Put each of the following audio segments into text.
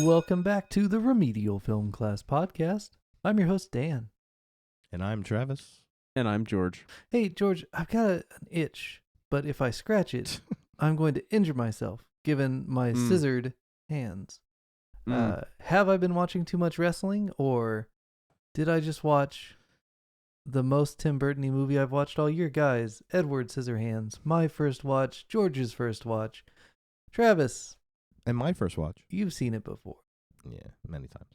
Welcome back to the Remedial Film Class Podcast. I'm your host, Dan. And I'm Travis. And I'm George. Hey, George, I've got an itch, but if I scratch it, I'm going to injure myself, given my scissored hands. Have I been watching too much wrestling, or did I just watch the most Tim Burton-y movie I've watched all year? Guys, Edward Scissorhands, my first watch, George's first watch. Travis. And my first watch. You've seen it before. Yeah, many times.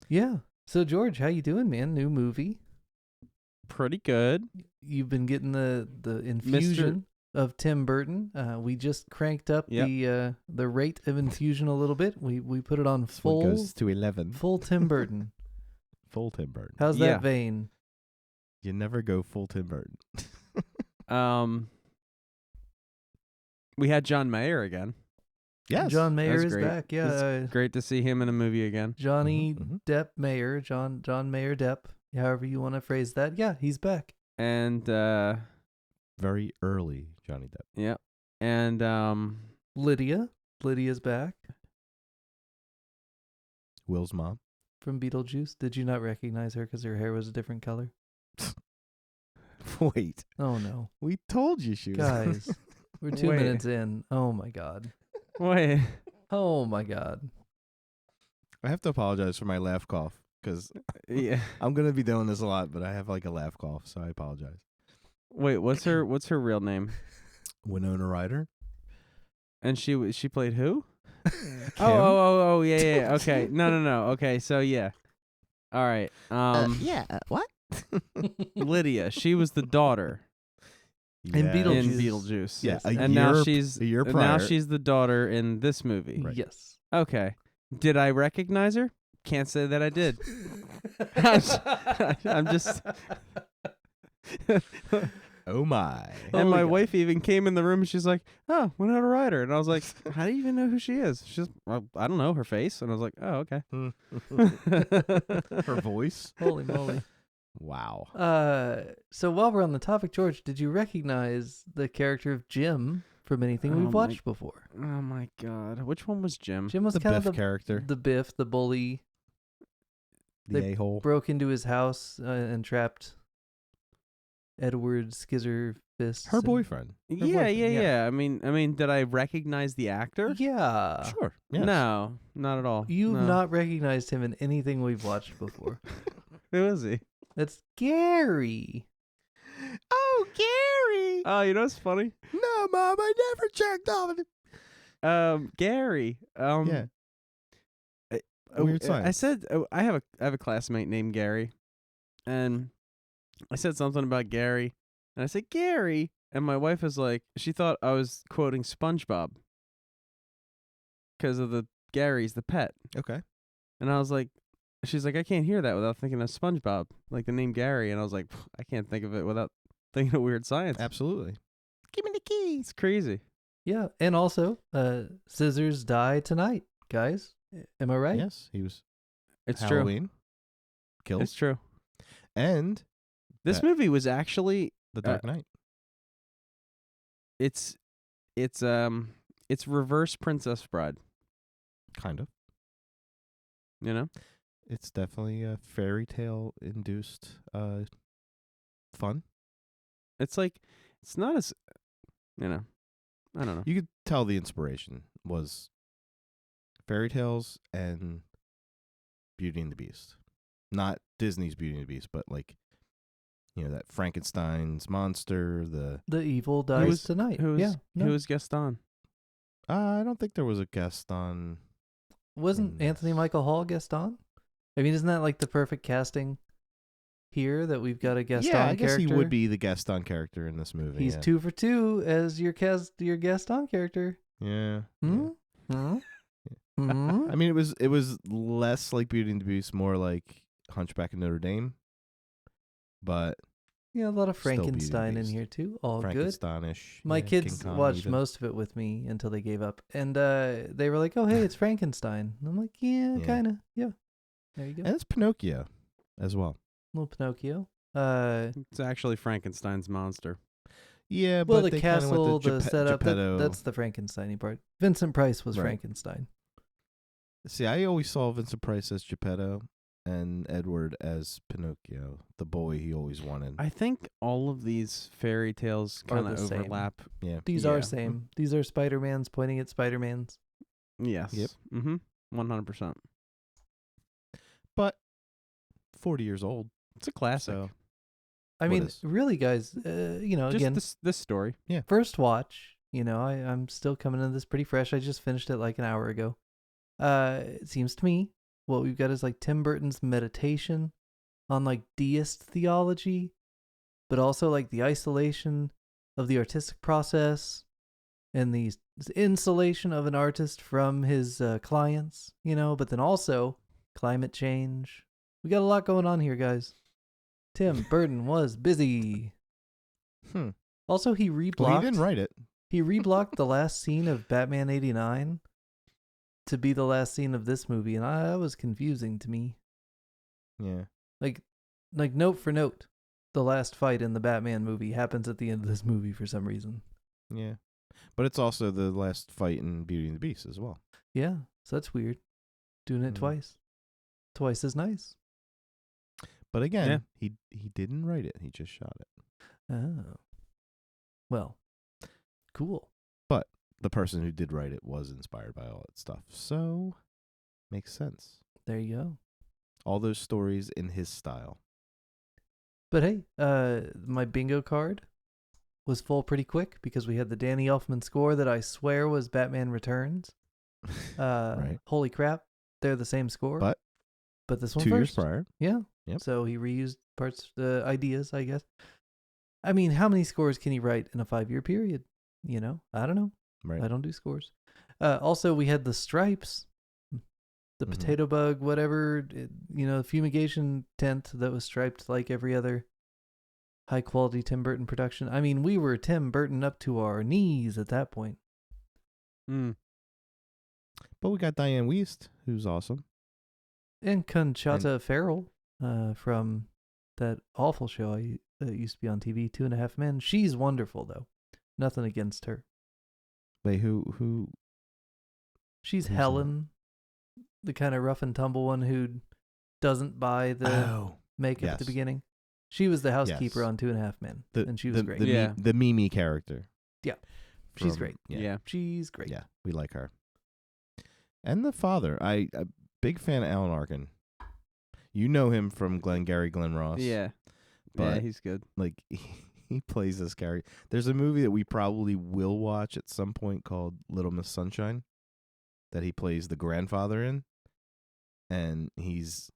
Yeah. So, George, how you doing, man? New movie. Pretty good. You've been getting the infusion of Tim Burton. We just cranked up the rate of infusion a little bit. We put it on full. It goes to 11. Full Tim Burton. Full Tim Burton. How's that vein? You never go full Tim Burton. We had John Mayer again. Yes. John Mayer is great. back. Yeah. Great to see him in a movie again. Johnny Depp Mayer. John Mayer Depp. However you want to phrase that. Yeah, he's back. And very early Johnny Depp. Yeah. And Lydia's back. Will's mom. From Beetlejuice. Did you not recognize her because her hair was a different color? Wait. Oh no. We told you she was. Guys, we're 2 minutes in. Oh my god. Wait. Oh my god. I have to apologize for my laugh cough because I'm going to be doing this a lot, but I have like a laugh cough, so I apologize. Wait, what's her real name? Winona Ryder. And she played who? Kim. Oh, yeah. Okay. No. Okay, so yeah. All right. What? Lydia, she was the daughter. In Beetlejuice. In Beetlejuice. Yeah, now she's a year prior. Now she's the daughter in this movie. Right. Yes. Okay. Did I recognize her? Can't say that I did. I'm just. Oh my. And my wife even came in the room and she's like, "Oh, Winona Ryder," and I was like, "How do you even know who she is?" She's, well, "I don't know her face," and I was like, "Oh, okay." Her voice. Holy moly. Wow. So while we're on the topic, George, did you recognize the character of Jim from anything we've watched before? Oh my god, which one was Jim? Jim was The kind Biff of character. the Biff, the bully. The a-hole. Broke into his house and trapped Edward Scissorhands. Her boyfriend. Yeah. I mean, did I recognize the actor? Yeah. Sure. Yes. No, not at all. You've No. not recognized him in anything we've watched before. Who is he? That's Gary. Oh, Gary. Oh, you know what's funny? No, Mom, I never checked off. Gary. Yeah. Weird science. I said I have a classmate named Gary, and I said something about Gary, and I said Gary, and my wife was like, she thought I was quoting SpongeBob because of the Gary's the pet. Okay. And I was like, she's like, I can't hear that without thinking of SpongeBob, like the name Gary, and I was like, I can't think of it without thinking of Weird Science. Absolutely. Give me the keys. It's crazy. Yeah, and also, scissors die tonight, guys. Am I right? Yes, he was. It's Halloween. true. Killed. It's true. And This movie was actually The Dark Knight. it's reverse Princess Bride. Kind of. You know, It's definitely a fairy tale induced fun. it's like it's not as, I don't know. You could tell the inspiration was fairy tales and Beauty and the Beast. Not Disney's Beauty and the Beast, but like, that Frankenstein's monster, The evil dies tonight. Who No. was Gaston? I don't think there was a guest on. Wasn't Anthony Michael Hall Gaston? I mean, isn't that like the perfect casting here that we've got a Gaston Yeah, I guess character? he would be the Gaston character in this movie. He's 2 for 2 as your Gaston character. Yeah. Hmm? Hmm? Hmm? I mean, it was less like Beauty and the Beast, more like Hunchback of Notre Dame. But Yeah, a lot of Still Beauty and the Frankenstein in Beast. here too. All good. Frankensteinish. My yeah, kids King Kong watched even. most of it with me until they gave up. And they were like, oh, hey, it's Frankenstein. And I'm like, yeah. Kind of. Yeah. There you go. And it's Pinocchio as well. Little Pinocchio. It's actually Frankenstein's monster. Yeah, Well, but the they kinda castle, went the setup, Geppetto. that's the Frankenstein part. Vincent Price was Right. Frankenstein. See, I always saw Vincent Price as Geppetto and Edward as Pinocchio, the boy he always wanted. I think all of these fairy tales Are kind of the same. overlap. Yeah. These Yeah. are same. These are Spider-Mans pointing at Spider-Mans. Yes. Yep. 100%. But 40 years old. It's a classic. So I What mean, is? really, guys, Just again, this story. first watch, I'm still coming into this pretty fresh. I just finished it like an hour ago. It seems to me what we've got is like Tim Burton's meditation on like deist theology, but also like the isolation of the artistic process and the insulation of an artist from his clients, but then also climate change. We got a lot going on here, guys. Tim Burton was busy. Also, he reblocked. Well, he didn't write it. He reblocked the last scene of Batman 89 to be the last scene of this movie, and that was confusing to me. Yeah. Like note for note, the last fight in the Batman movie happens at the end of this movie for some reason. Yeah. But it's also the last fight in Beauty and the Beast as well. Yeah, so that's weird. Doing it Mhm. twice. Twice as nice. But again, he didn't write it. He just shot it. Oh. Well, cool. But the person who did write it was inspired by all that stuff. So, makes sense. There you go. All those stories in his style. But hey, my bingo card was full pretty quick because we had the Danny Elfman score that I swear was Batman Returns. Right. Holy crap, they're the same score. But this one 2 years first. prior. Yeah. Yep. So he reused parts, ideas, I guess. I mean, how many scores can he write in a 5-year period? I don't know. Right. I don't do scores. Also, we had the stripes, the potato bug, whatever, fumigation tent that was striped like every other high quality Tim Burton production. I mean, we were Tim Burton up to our knees at that point. But we got Diane Wiest, who's awesome. And Conchata Farrell from that awful show that used to be on TV, 2.5 Men. She's wonderful, though. Nothing against her. Wait, who? She's Who's Helen, the kind of rough and tumble one who doesn't buy the makeup at the yes. beginning. She was the housekeeper Yes. on 2.5 Men, and she was great. The Mimi character. Yeah. She's From- great. Yeah. She's great. Yeah, we like her. And the father. I big fan of Alan Arkin. You know him from Glengarry Glen Ross. Yeah. But Yeah, he's good. like he plays this character. There's a movie that we probably will watch at some point called Little Miss Sunshine that he plays the grandfather in, and he's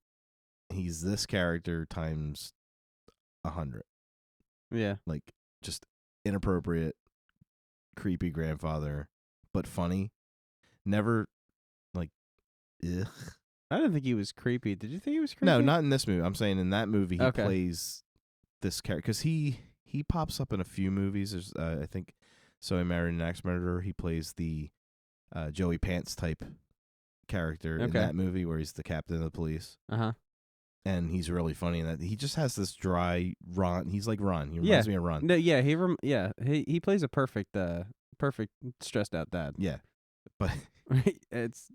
this character times 100. Yeah. Like just inappropriate, creepy grandfather, but funny. Never like ugh. I didn't think he was creepy. Did you think he was creepy? No, not in this movie. I'm saying in that movie he Okay. plays this character because he pops up in a few movies. There's I think So I Married an Axe Murderer. He plays the Joey Pants type character in Okay. that movie where he's the captain of the police, Uh-huh. and he's really funny in that. He just has this dry Ron. He's like Ron. He reminds me of Ron. No, yeah, he plays a perfect stressed out dad. Yeah, but It's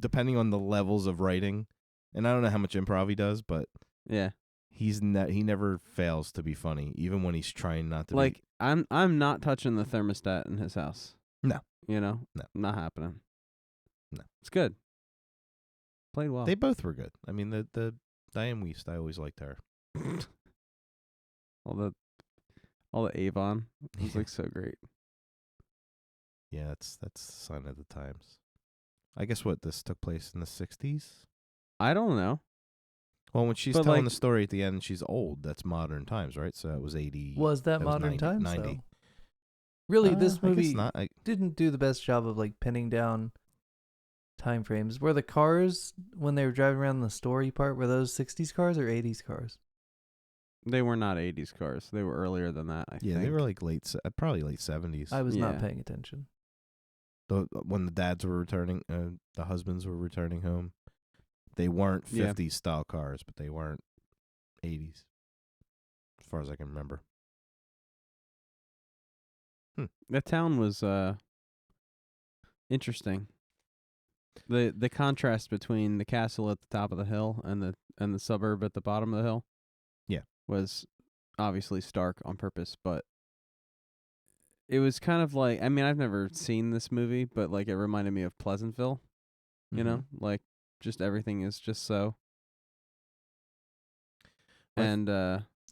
depending on the levels of writing, and I don't know how much improv he does, but yeah. he never fails to be funny, even when he's trying not to. Like I'm not touching the thermostat in his house. No. No. Not happening. No. It's good. Played well. They both were good. I mean, the Diane Wiest, I always liked her. all the Avon. It was like so great. Yeah, that's the sign of the times. I guess this took place in the 60s? I don't know. Well, when she's But, telling like- the story at the end, she's old. That's modern times, right? So it was 80. Was that was modern 90, times, 90. though? Really, this I guess movie not. didn't do the best job of like pinning down time frames. Were the cars when they were driving around the story part, were those 60s cars or 80s cars? They were not 80s cars. They were earlier than that, I think. Yeah, they were like probably late 70s. I was not Yeah. paying attention. When the dads were returning, the husbands were returning home. They weren't Yeah. 50s style cars, but they weren't 80s, as far as I can remember. That town was interesting. The contrast between the castle at the top of the hill and the suburb at the bottom of the hill, was obviously stark on purpose, but it was kind of like, I mean, I've never seen this movie, but like it reminded me of Pleasantville, you know, like just everything is just so. And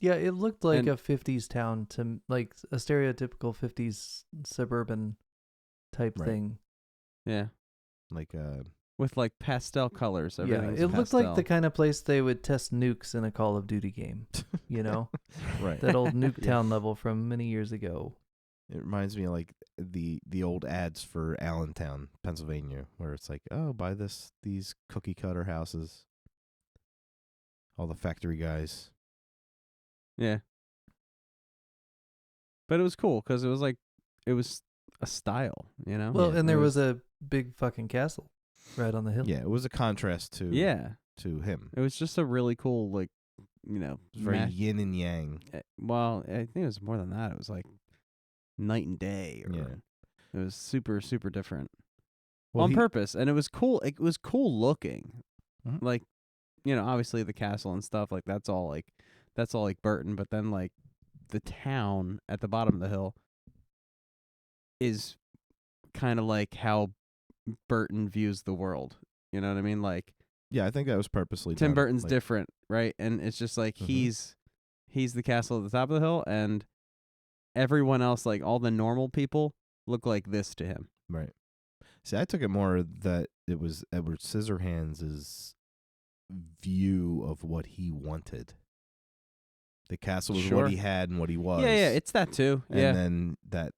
yeah, it looked like a 50s town to like a stereotypical 50s suburban type thing. Yeah. Like with like pastel colors. Yeah, it looked like the kind of place they would test nukes in a Call of Duty game, you know? Right. That old Nuketown level from many years ago. It reminds me of like the old ads for Allentown, Pennsylvania, where it's like, oh, buy these cookie cutter houses. All the factory guys. Yeah. But it was cool because it was like, it was a style, you know? Well, and there was a big fucking castle right on the hill. Yeah, it was a contrast to him. It was just a really cool, like, you know, It was very yin and yang. Well, I think it was more than that. It was like night and day. It was super, super different. Well, on purpose. And it was cool. It was cool looking. Mm-hmm. Like, you know, obviously the castle and stuff, like that's all like Burton, but then like the town at the bottom of the hill is kind of like how Burton views the world. You know what I mean? Like, yeah, I think that was purposely Tim done. Burton's different, right? And it's just like he's the castle at the top of the hill, and everyone else, like all the normal people, look like this to him. Right. See, I took it more that it was Edward Scissorhands' view of what he wanted. The castle was what he had and what he was. Yeah, it's that too. And then that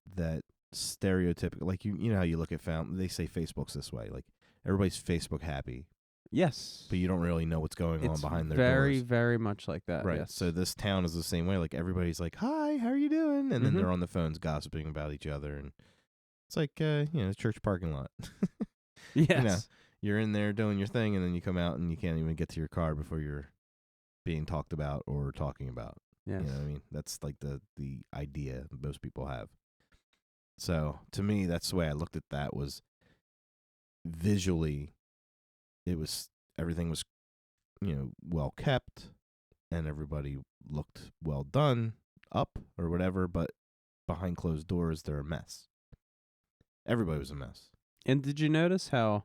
stereotypical, like you know how you look at they say Facebook's this way, like everybody's Facebook happy. Yes. But you don't really know what's going on behind their doors. Very, very much like that. Right. Yes. So this town is the same way. Like everybody's like, "Hi, how are you doing?" And then they're on the phones gossiping about each other, and it's like church parking lot. Yes. You know, you're in there doing your thing, and then you come out and you can't even get to your car before you're being talked about or talking about. Yes. You know what I mean? That's like the idea most people have. So to me, that's the way I looked at that. Was visually, everything was, well kept, and everybody looked well done up or whatever. But behind closed doors, they're a mess. Everybody was a mess. And did you notice how,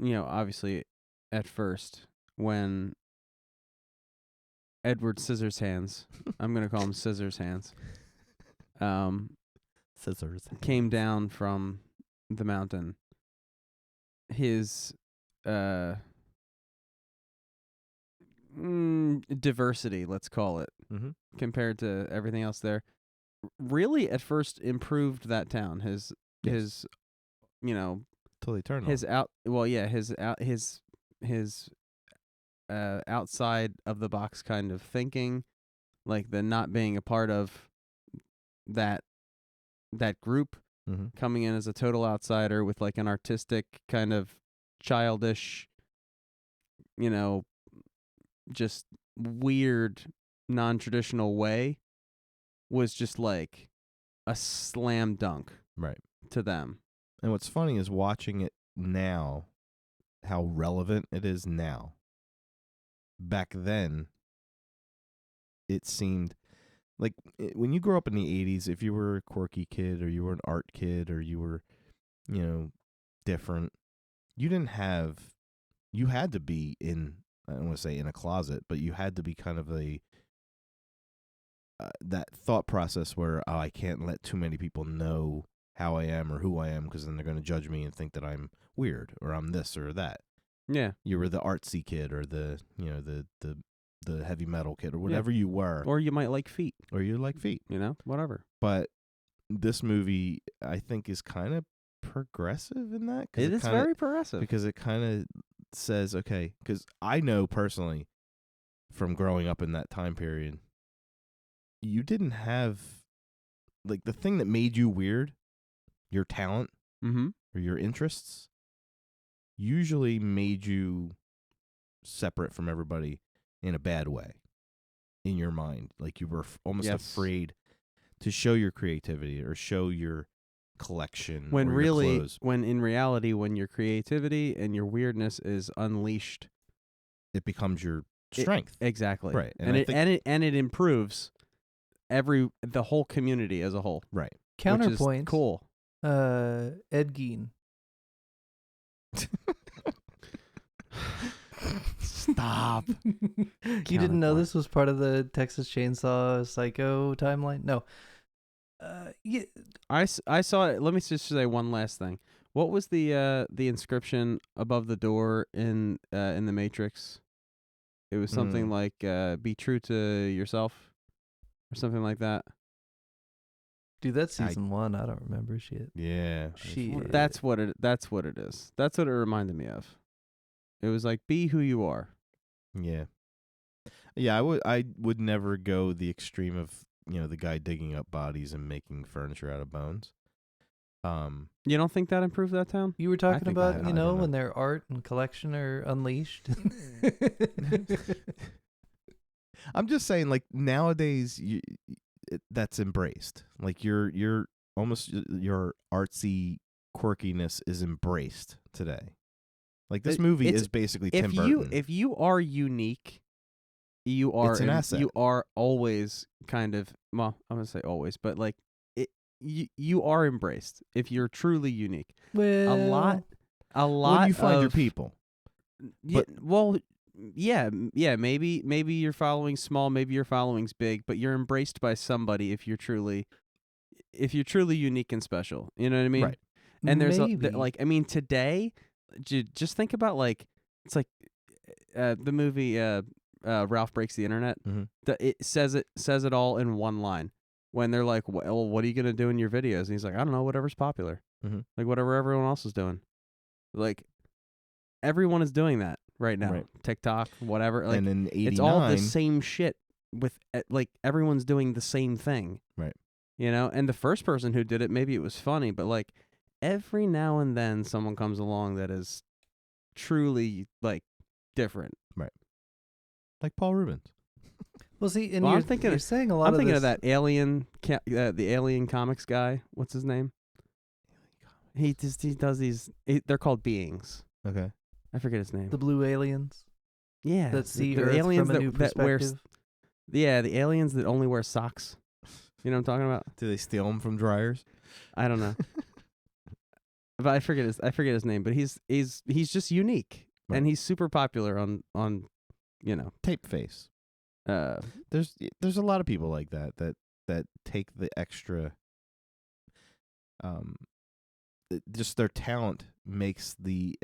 obviously, at first when Edward Scissorhands, I'm gonna call him Scissorhands, Scissors came down from the mountain, his diversity, let's call it, compared to everything else there, really at first improved that town. His till they turn his outside of the box kind of thinking, like the not being a part of that group, coming in as a total outsider with like an artistic kind of childish, just weird non-traditional way, was just like a slam dunk to them. And what's funny is watching it now, how relevant it is now. Back then, it seemed like when you grew up in the 80s, if you were a quirky kid or you were an art kid or you were, different, you had to be in, I don't want to say in a closet, but you had to be kind of that thought process where, I can't let too many people know how I am or who I am, because then they're going to judge me and think that I'm weird or I'm this or that. Yeah. You were the artsy kid or the heavy metal kid or whatever you were. Or you might like feet. Or you like feet. Whatever. But this movie, I think, is kind of progressive in that. It is very progressive. Because it kind of says, okay, because I know personally from growing up in that time period, you didn't have, like, the thing that made you weird, your talent or your interests, usually made you separate from everybody in a bad way in your mind. Like you were almost afraid to show your creativity or show your collection. When or really, your clothes. when in reality, when your creativity and your weirdness is unleashed, it becomes your strength. Exactly. Right. And it improves the whole community as a whole. Right. Counterpoint. Which is cool. Ed Gein. Stop. You didn't know this was part of the Texas Chainsaw Psycho timeline? No. Yeah. I saw it. Let me just say one last thing. What was the inscription above the door in the Matrix? It was something like "Be true to yourself," or something like that. Dude, that's season 1. I don't remember shit. Yeah. Shit. That's what it is. That's what it reminded me of. It was like, be who you are. Yeah. Yeah, I would never go the extreme of, the guy digging up bodies and making furniture out of bones. You don't think that improved that town? You were talking about, I don't know. when their art and collection are unleashed. I'm just saying, like, nowadays that's embraced. Like your almost your artsy quirkiness is embraced today. Like this movie is basically Tim Burton. If you are unique, you are it's an asset. You are always kind of, well, I'm gonna say always, but like you are embraced if you're truly unique. Well, a lot. When you find your people. Yeah, well, yeah, maybe your following's small, maybe your following's big, but you're embraced by somebody if you're truly unique and special. You know what I mean? Right. And there's today, just think about it's like the movie Ralph Breaks the Internet. Mm-hmm. It says it all in one line. When they're like, well, what are you gonna do in your videos? And he's like, I don't know, whatever's popular, like whatever everyone else is doing. Like everyone is doing that right now. Right. TikTok, whatever. Like, and in 89, it's all the same shit. With like everyone's doing the same thing. Right. And the first person who did it, maybe it was funny, but like every now and then someone comes along that is truly like different. Right. Like Paul Rubens. Well, see, and you're saying a lot I'm of thinking this. of that Alien, the Alien Comics guy. What's his name? He does these. They're called beings. Okay. I forget his name. The blue aliens. Yeah. That see the Earth aliens from a new perspective. The aliens that only wear socks. You know what I'm talking about? Do they steal them from dryers? I don't know. But I forget his name. But he's just unique, right. And he's super popular on Tape Face. There's a lot of people like that take the extra. Just their talent makes the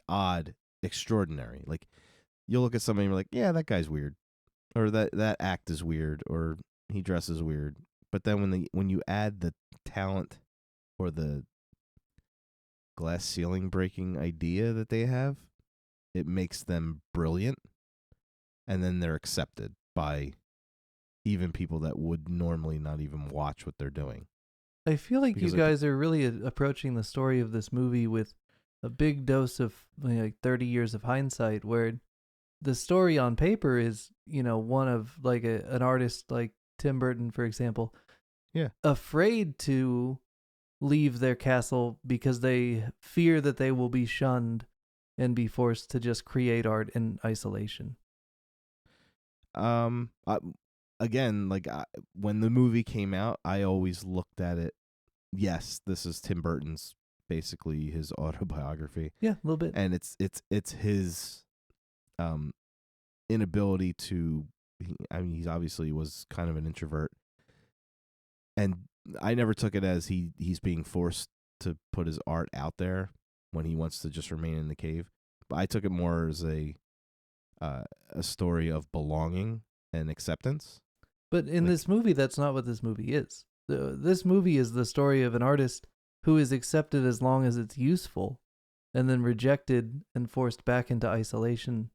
odd extraordinary. Like you'll look at somebody and you're like, yeah, that guy's weird, or that act is weird, or he dresses weird. But then when you add the talent or the glass ceiling breaking idea that they have, it makes them brilliant. And then they're accepted by even people that would normally not even watch what they're doing. I feel like you guys are really approaching the story of this movie with a big dose of 30 years of hindsight, where the story on paper is, one of like an artist like Tim Burton, for example, afraid to leave their castle because they fear that they will be shunned and be forced to just create art in isolation. Again, when the movie came out, I always looked at it. Yes, this is Tim Burton's basically his autobiography. Yeah, a little bit. And it's his inability to. He obviously was kind of an introvert, and I never took it as he's being forced to put his art out there when he wants to just remain in the cave. But I took it more as a story of belonging and acceptance. But in this movie, that's not what this movie is. This movie is the story of an artist who is accepted as long as it's useful, and then rejected and forced back into isolation.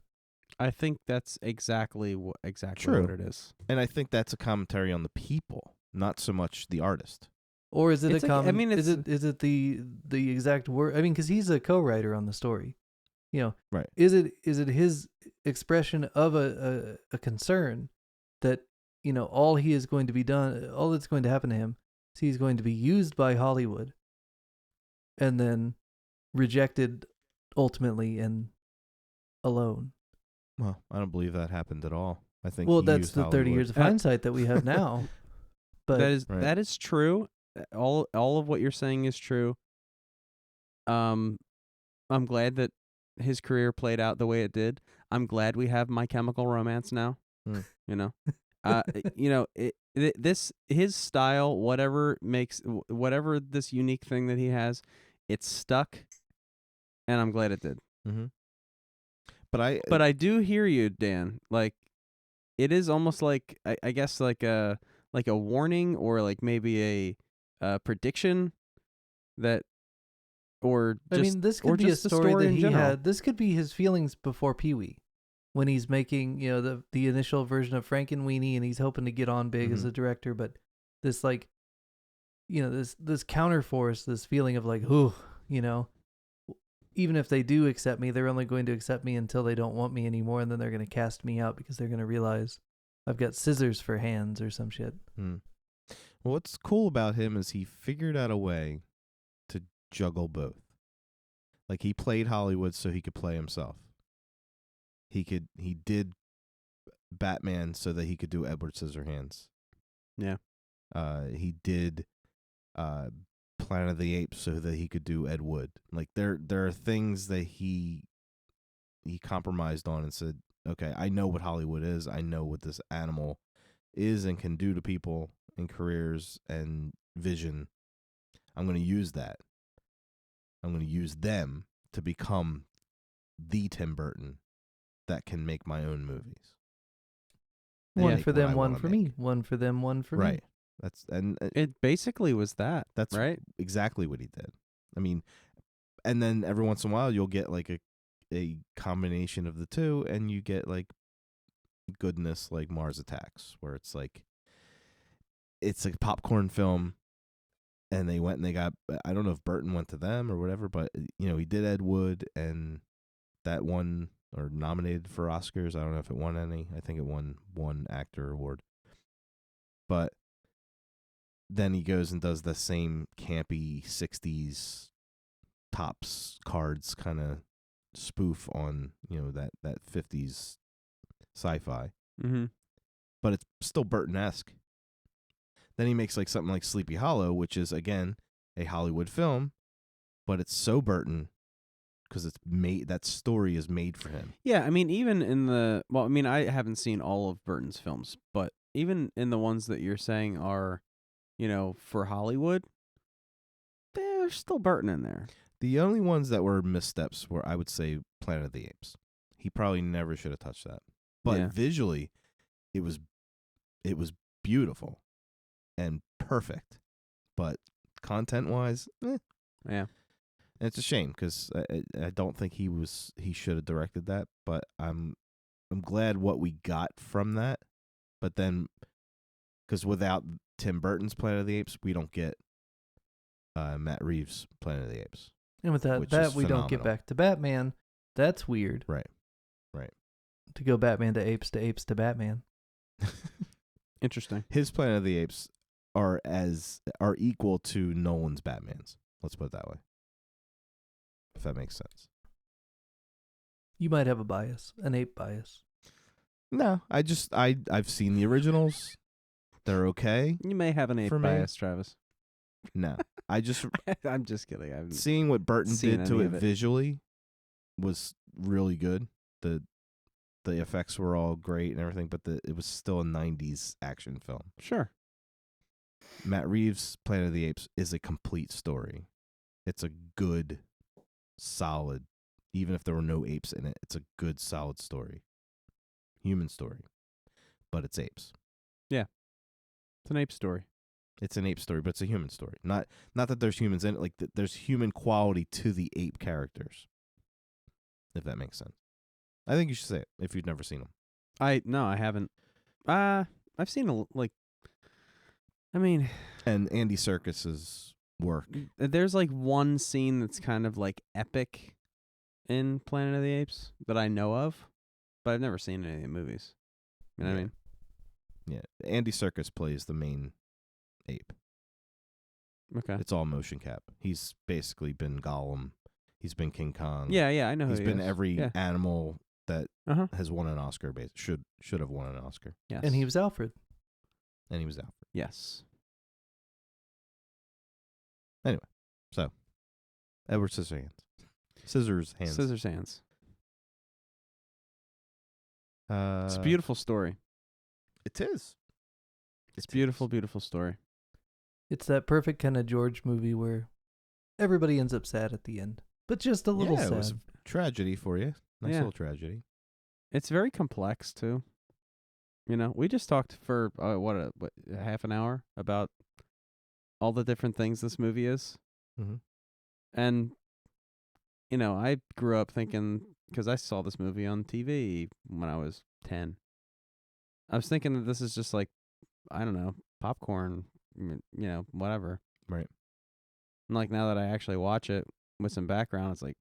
I think that's exactly what it is. And I think that's a commentary on the people, not so much the artist. Or is it is it the exact word? I mean, because he's a co-writer on the story. Right. Is it his expression of a concern that all that's going to happen to him he's going to be used by Hollywood and then rejected ultimately and alone. Well, I don't believe that happened at all. I think That's the 30 years of hindsight that we have now. But that is true. All of what you're saying is true. I'm glad that his career played out the way it did. I'm glad we have My Chemical Romance now. You know, his style, whatever this unique thing that he has, it's stuck, and I'm glad it did. Mm-hmm. But I do hear you, Dan. Like, it is almost like I guess like a warning or like maybe a prediction that. Or just, this could be a story that he general. had. This could be his feelings before Pee-wee, when he's making the initial version of Frankenweenie, and he's hoping to get on big as a director. But this this counterforce, this feeling of like, even if they do accept me, they're only going to accept me until they don't want me anymore, and then they're going to cast me out because they're going to realize I've got scissors for hands or some shit. Well, what's cool about him is he figured out a way to juggle both. Like, he played Hollywood so he could play himself. He did Batman so that he could do Edward Scissorhands. Yeah. He did Planet of the Apes so that he could do Ed Wood. Like, there are things that he compromised on and said, okay, I know what Hollywood is. I know what this animal is and can do to people and careers and vision. I'm going to use that. I'm going to use them to become the Tim Burton that can make my own movies. One for them, one for me. One for them, one for me. Right. It basically was that. That's right. Exactly what he did. I mean, and then every once in a while you'll get like a combination of the two, and you get like goodness like Mars Attacks, where it's a popcorn film. And they went and they got, I don't know if Burton went to them or whatever, but, he did Ed Wood, and that won, or nominated for Oscars. I don't know if it won any. I think it won one actor award. But then he goes and does the same campy 60s Topps cards kind of spoof on, that 50s sci-fi. Mm-hmm. But it's still Burton-esque. Then he makes like something like Sleepy Hollow, which is, again, a Hollywood film, but it's so Burton because it's made, that story is made for him. Yeah, I mean, even I haven't seen all of Burton's films, but even in the ones that you're saying are, for Hollywood, there's still Burton in there. The only ones that were missteps were, I would say, Planet of the Apes. He probably never should have touched that. But visually, it was beautiful and perfect, but content-wise, yeah. And it's a shame because I don't think he should have directed that. But I'm glad what we got from that. But then, because without Tim Burton's Planet of the Apes, we don't get Matt Reeves' Planet of the Apes. And without that, we don't get back to Batman. That's weird. Right. To go Batman to apes to Batman. Interesting. His Planet of the Apes are equal to Nolan's Batman's. Let's put it that way. If that makes sense. You might have a bias, an ape bias. No, I've seen the originals. They're okay. You may have an ape bias, Travis. No, I'm just kidding. Seeing what Burton did to it visually was really good. The effects were all great and everything, but it was still a 90s action film. Sure. Matt Reeves' Planet of the Apes is a complete story. It's a good, solid, even if there were no apes in it, it's a good, solid story. Human story. But it's apes. Yeah. It's an ape story. It's an ape story, but it's a human story. Not that there's humans in it, like there's human quality to the ape characters. If that makes sense. I think you should say it if you've never seen them. No, I haven't. I've seen and Andy Serkis's work. There's like one scene that's kind of like epic in Planet of the Apes that I know of, but I've never seen any of the movies. You know what I mean? Yeah, Andy Serkis plays the main ape. Okay. It's all motion cap. He's basically been Gollum. He's been King Kong. Yeah, I know. He's who been he is. every animal that Uh-huh. has won an Oscar. Should have won an Oscar. Yes. And he was Alfred. Yes. Anyway, so Edward Scissorhands. Scissors hands. Scissorhands. It's a Uh, beautiful story. It is. It's beautiful, beautiful story. It's that perfect kind of George movie where everybody ends up sad at the end, but just a little sad. It was a tragedy for you. Nice Yeah. little tragedy. It's very complex too. You know, we just talked for half an hour about all the different things this movie is. Mm-hmm. And you know, I grew up thinking, because I saw this movie on TV when I was 10. I was thinking that this is just like, I don't know, popcorn, you know, whatever. Right. And like now that I actually watch it with some background, it's like,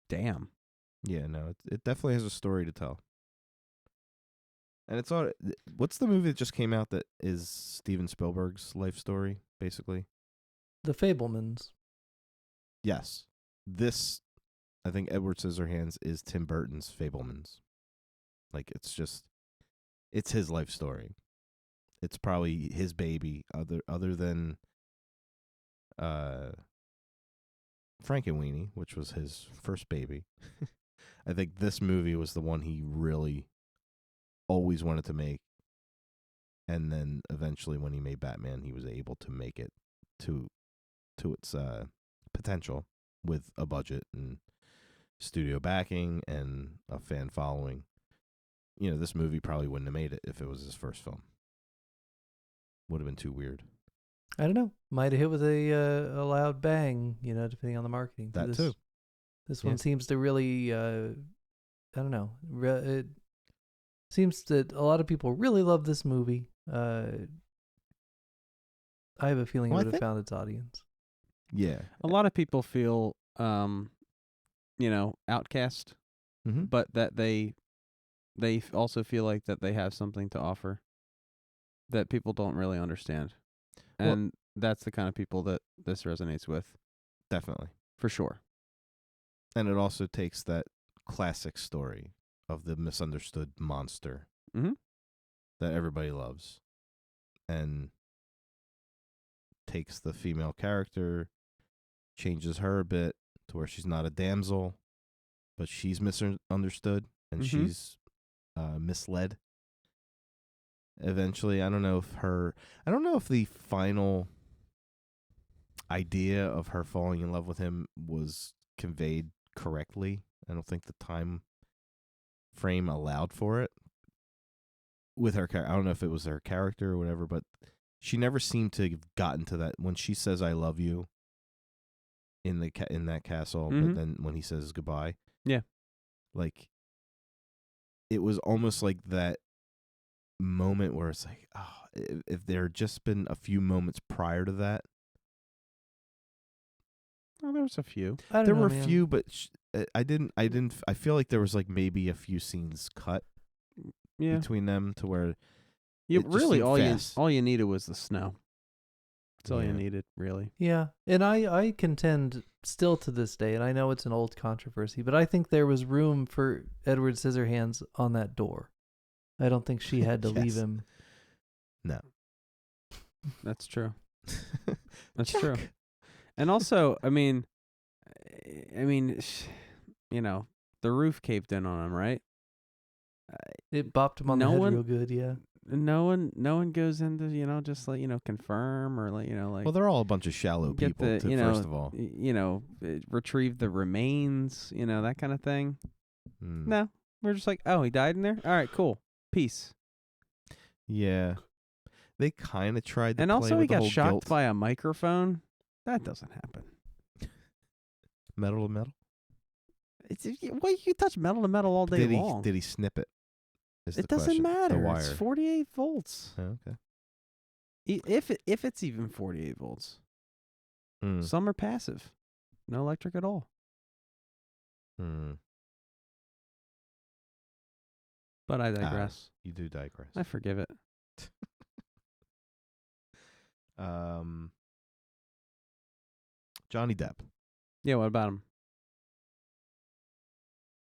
damn. Yeah, no, it definitely has a story to tell. And it's all. What's the movie that just came out that is Steven Spielberg's life story, basically? The Fabelmans. Yes. This, I think Edward Scissorhands is Tim Burton's Fabelmans. Like, it's his life story. It's probably his baby, other than Frankenweenie, which was his first baby. I think this movie was the one he really always wanted to make. And then eventually when he made Batman, he was able to make it to its potential with a budget and studio backing and a fan following. You know, this movie probably wouldn't have made it if it was his first film. Would have been too weird. I don't know. Might have hit with a loud bang, you know, depending on the marketing. That too. This one seems to really, I don't know. It seems that a lot of people really love this movie. I have a feeling it would have found its audience. Yeah. A lot of people feel, you know, outcast, but that they also feel like that they have something to offer that people don't really understand. And that's the kind of people that this resonates with. Definitely. For sure. And it also takes that classic story of the misunderstood monster that everybody loves and takes the female character, changes her a bit to where she's not a damsel, but she's misunderstood and she's misled. Eventually, I don't know if the final idea of her falling in love with him was conveyed correctly. I don't think the time frame allowed for it with her. I don't know if it was her character or whatever, but she never seemed to have gotten to that when she says "I love you" in that castle, but then when he says goodbye, like it was almost like that moment where it's like, oh, if there had just been a few moments prior to that. Oh, there was a few. There were a few, but I feel like there was like maybe a few scenes cut between them to where really all you needed was the snow. That's all you needed, really. Yeah, and I contend still to this day, and I know it's an old controversy, but I think there was room for Edward Scissorhands on that door. I don't think she had to leave him. No. That's true. That's true. And also, I mean, you know, the roof caved in on him, right? It bopped him on the head real good, yeah. No one goes into, you know, just like, you know, confirm or like, you know, like. Well, they're all a bunch of shallow people. First of all, you know, retrieve the remains, you know, that kind of thing. No, we're just like, oh, he died in there. All right, cool, peace. Yeah, they kind of tried to. And play also, with he the got whole shocked guilt. by a microphone. That doesn't happen. Metal to metal. Well, you can touch metal to metal all day long. Did he snip it? It doesn't matter. The wire. It's 48 volts. Oh, okay. If it's even 48 volts. Some are passive. No electric at all. But I digress. You do digress. I forgive it. Johnny Depp. Yeah, what about him?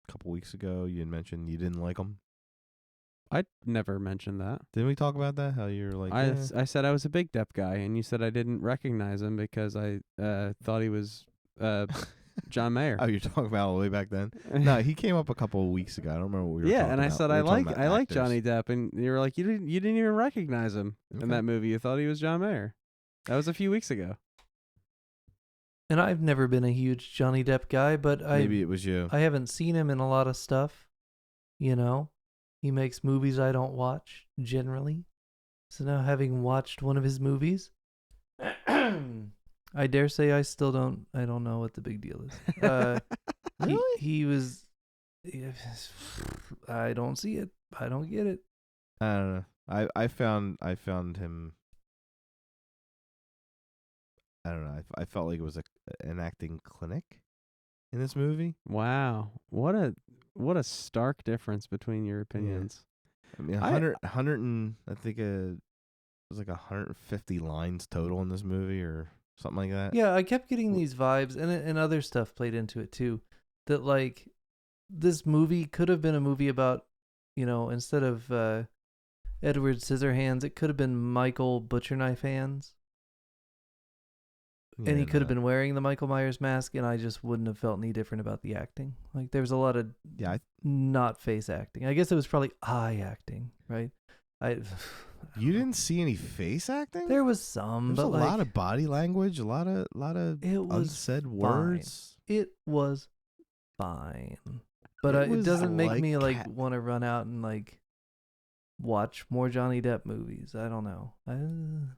A couple weeks ago, you had mentioned you didn't like him. I never mentioned that. Didn't we talk about that? How you're like, I said I was a big Depp guy, and you said I didn't recognize him because I thought he was John Mayer. Oh, you're talking about all the way back then? No, he came up a couple of weeks ago. I don't remember what we were talking about. Yeah, and I said We I were talking like about actors. Johnny Depp, and you were like you didn't even recognize him in Okay. that movie. You thought he was John Mayer. That was a few weeks ago. And I've never been a huge Johnny Depp guy, but Maybe it was you. I haven't seen him in a lot of stuff. You know, he makes movies I don't watch generally. So now, having watched one of his movies, I dare say I still don't. I don't know what the big deal is. Really? He was. I don't see it. I don't get it. I don't know. I found him. I don't know. I felt like it was an acting clinic in this movie. Wow, what a stark difference between your opinions. I mean, 100 and I think it was like 150 lines total in this movie or something like that. Yeah, I kept getting these vibes, and other stuff played into it too. That like this movie could have been a movie about, instead of Edward Scissorhands, it could have been Michael Butcher Knife Hands. Yeah, And he could have no. been wearing the Michael Myers mask, and I just wouldn't have felt any different about the acting. Like, there was a lot of not face acting. I guess it was probably eye acting, right? You didn't see any face acting? There was some, There's but a lot of body language, a lot of it was unsaid words. It was fine, but It it was doesn't make me like want to run out and watch more Johnny Depp movies. I don't know. I don't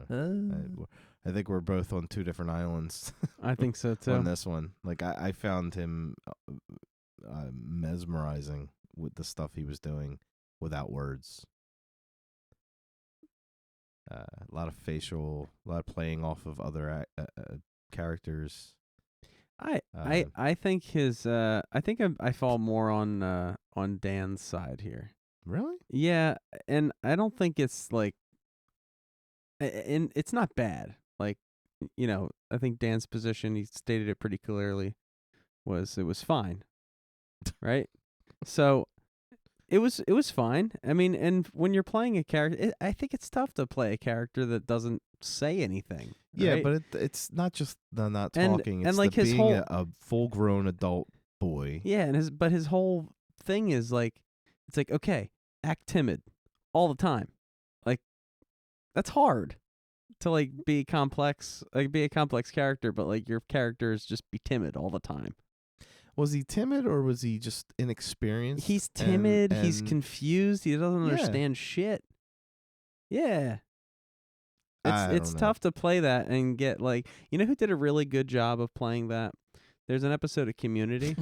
know. I think we're both on two different islands. I think so too. On this one, like I found him mesmerizing with the stuff he was doing without words. A lot of a lot of playing off of other characters. I think his I think I fall more on Dan's side here. Really? Yeah, and I don't think it's and it's not bad. I think Dan's position, he stated it pretty clearly, it was fine. Right? So it was fine. I mean, and when you're playing a character, I think it's tough to play a character that doesn't say anything. Yeah, right? but it's not just the not And- talking. and It's like the his being whole- a full-grown adult boy. Yeah, and his whole thing is it's like, okay, act timid all the time. That's hard to be a complex character, but your characters just be timid all the time. Was he timid or was he just inexperienced? He's timid, he's and confused, he doesn't Yeah. understand shit. Yeah. I It's don't know. tough to play that and get who did a really good job of playing that? There's an episode of Community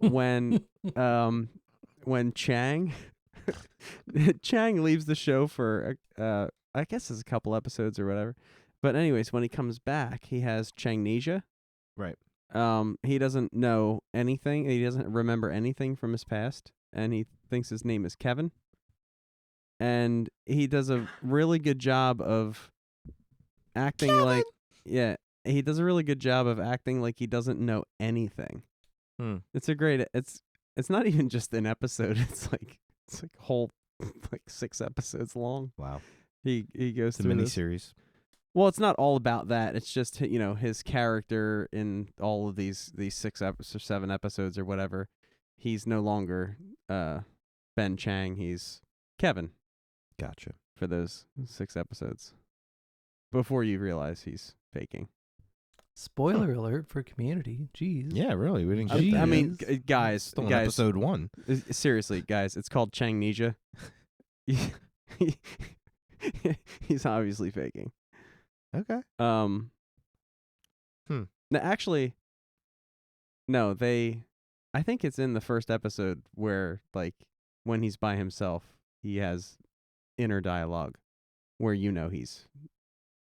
when Chang leaves the show for I guess it's a couple episodes or whatever. But anyways, when he comes back, he has Changnesia. Right. He doesn't know anything. He doesn't remember anything from his past, and he thinks his name is Kevin. And he does a really good job of acting he does a really good job of acting like he doesn't know anything. It's not even just an episode. It's like whole 6 episodes long. Wow. He goes It's a through mini this. series. Well, it's not all about that. It's just his character in all of these 6 or 7 episodes or whatever. He's no longer Ben Chang. He's Kevin Gotcha. for those 6 episodes. Before you realize he's faking. Spoiler alert for Community. Jeez. Yeah, really. We didn't get Jeez. I mean, Jeez. guys, on episode 1. Seriously, guys, it's called Changnesia. He's obviously faking. Okay. No, actually, no. I think it's in the first episode where, when he's by himself, he has inner dialogue, where he's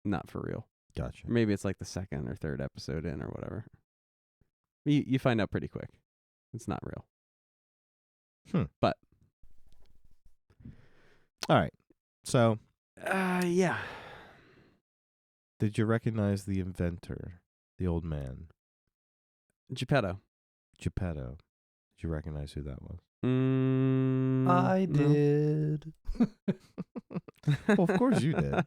not for real. Gotcha. Or maybe it's the second or third episode in or whatever. You find out pretty quick. It's not real. But all right. So, yeah. did you recognize the inventor The old man. Geppetto. Geppetto. Did you recognize who that was? I No. did. Well, of course you did.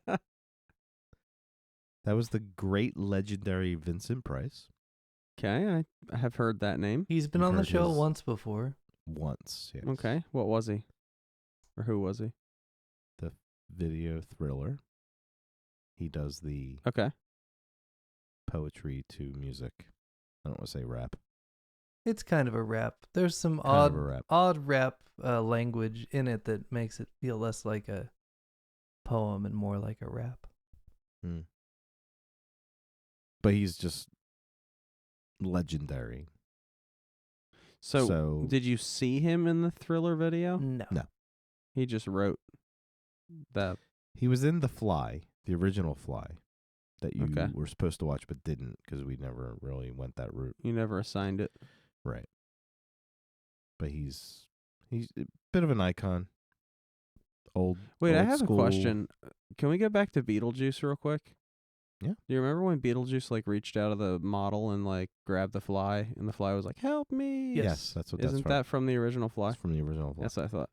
That was the great legendary Vincent Price. Okay, I have heard that name. He's been You've on the heard show his- once before. Once, yes. Okay, what was he? Or who was he? The video thriller. He does the Okay. poetry to music. I don't want to say rap. It's kind of a rap. There's some Kind of a rap. odd rap language in it that makes it feel less like a poem and more like a rap. But he's just legendary. So did you see him in the Thriller video? No. No. He just wrote that. He was in The Fly, the original Fly, that you Okay. were supposed to watch but didn't because we never really went that route. You never assigned it. Right. But he's a bit of an icon. Old. Wait, I old have school. a question. Can we go back to Beetlejuice real quick? Yeah. Do you remember when Beetlejuice like reached out of the model and like grabbed the fly, and the fly was like, "Help me"? Yes, that's what Isn't that's from. that from the original Fly? That's from the original Fly. That's what I thought.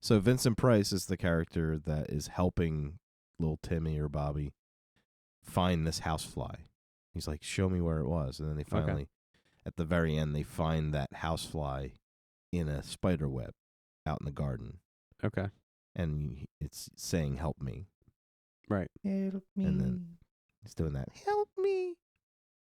So Vincent Price is the character that is helping little Timmy or Bobby find this housefly. He's like, "Show me where it was," and then they finally, at the very end, they find that housefly in a spider web out in the garden, Okay. and it's saying, "Help me." Right. Help me. And then he's doing that, "Help me,"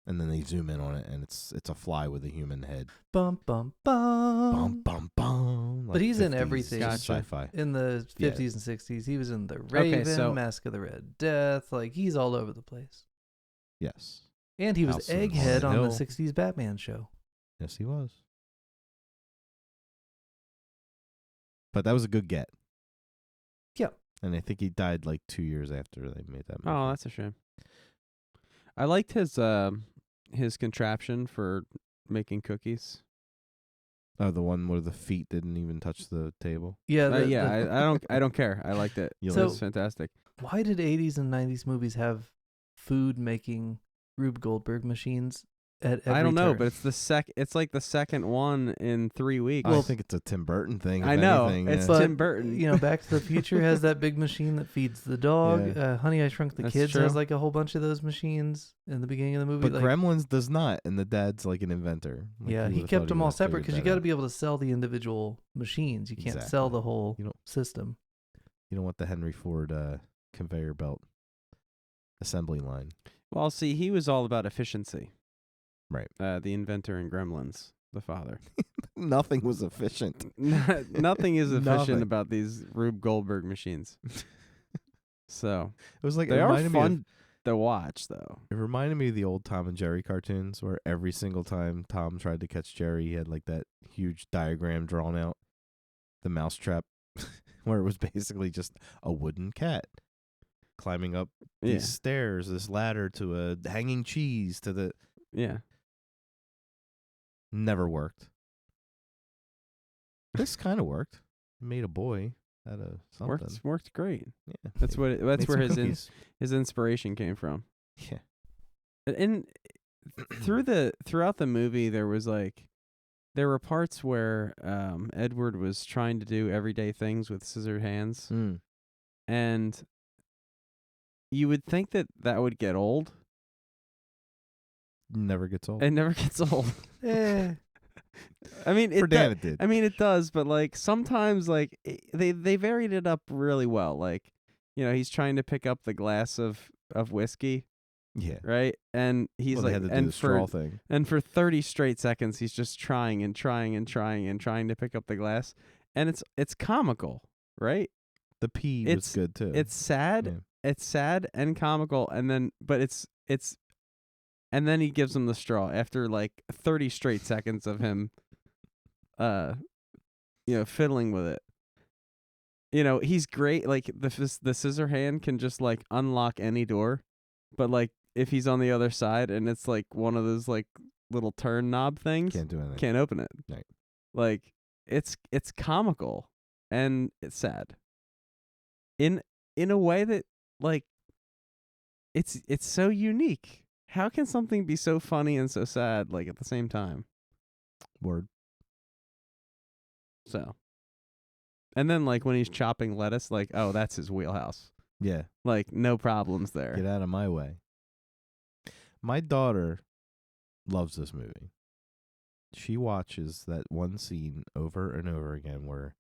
and then they zoom in on it, and it's a fly with a human head. Bum, bum, bum. Bum bum bum. But he's in 50s everything. Gotcha. Sci-fi. In the Yeah. 50s and 60s, he was in The Raven, so- Mask of the Red Death. Like, he's all over the place. Yes. And he was House on Egghead Haunted on the Hill. 60s Batman show. Yes, he was. But that was a good get. Yeah. And I think he died like 2 years after they made that movie. Oh, that's a shame. I liked his contraption for making cookies. Oh, the one where the feet didn't even touch the table. Yeah. I don't care. I liked it. You It So- was fantastic. Why did 80s and 90s movies have food making Rube Goldberg machines at every I don't know, turn? but it's like the second one in 3 weeks. I think it's a Tim Burton thing. I if know, anything, it's yeah. Tim Burton. You know, Back to the Future has that big machine that feeds the dog. Yeah. Honey, I Shrunk the That's Kids true. has like a whole bunch of those machines in the beginning of the movie. But like, Gremlins does not, and the dad's like an inventor. Like, yeah, who he would've kept thought them all would've separate figured because you that got to out? be able to sell the individual machines. You can't sell Exactly. the whole You don't- system. You don't want the Henry Ford conveyor belt assembly line. Well, see, he was all about efficiency. Right. The inventor in Gremlins, the father. Nothing was efficient. Nothing is efficient Nothing. about these Rube Goldberg machines. So It was like they it are reminded me of- fun to watch, though. It reminded me of the old Tom and Jerry cartoons where every single time Tom tried to catch Jerry, he had like that huge diagram drawn out, the mousetrap, where it was basically just a wooden cat climbing up Yeah, these stairs, this ladder to a hanging cheese to the... yeah. Never worked. This kind of worked. It made a boy out of something. Worked great. Yeah, That's made- what. That's made where some cookies. his inspiration came from. Yeah. And throughout the movie, there were parts where Edward was trying to do everyday things with scissored hands, Mm. and you would think that would get old. Never gets old. It never gets old. Eh, I mean, For Dan, it did. I mean, it does, but like sometimes, like they varied it up really well. Like, you know, he's trying to pick up the glass of whiskey, Yeah. right? And he's Well, like, they had to do and the straw for thing. and for 30 straight seconds, he's just trying and trying and trying and trying to pick up the glass, and it's comical, right? The pee was it's- good too. It's sad. Yeah. It's sad and comical, and then and then he gives him the straw after like 30 straight seconds of him fiddling with it. You know, he's great. Like the scissor hand can just like unlock any door, but like if he's on the other side and it's like one of those like little turn knob things, Can't do anything. can't open it. Right. Like it's comical and it's sad. In a way that like it's so unique. How can something be so funny and so sad, like, at the same time? Word. So. And then, like, when he's chopping lettuce, like, oh, that's his wheelhouse. Yeah. Like, no problems there. Get out of my way. My daughter loves this movie. She watches that one scene over and over again where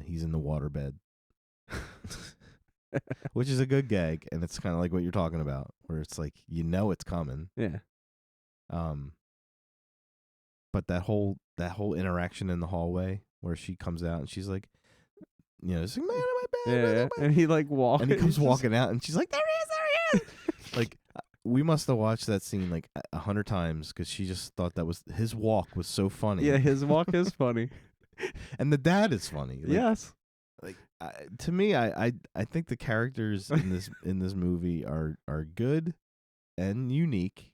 he's in the waterbed, which is a good gag, and it's kind of like what you're talking about, where it's like it's coming. Yeah. But that whole interaction in the hallway where she comes out and she's like, it's like, man, am I bad? Yeah. And he like walks. And he comes walking out and she's like, there he is. Like, we must have watched that scene like 100 times because she just thought his walk was so funny. Yeah, his walk is funny. And the dad is funny. Like, yes. Like to me, I think the characters in this movie are good and unique,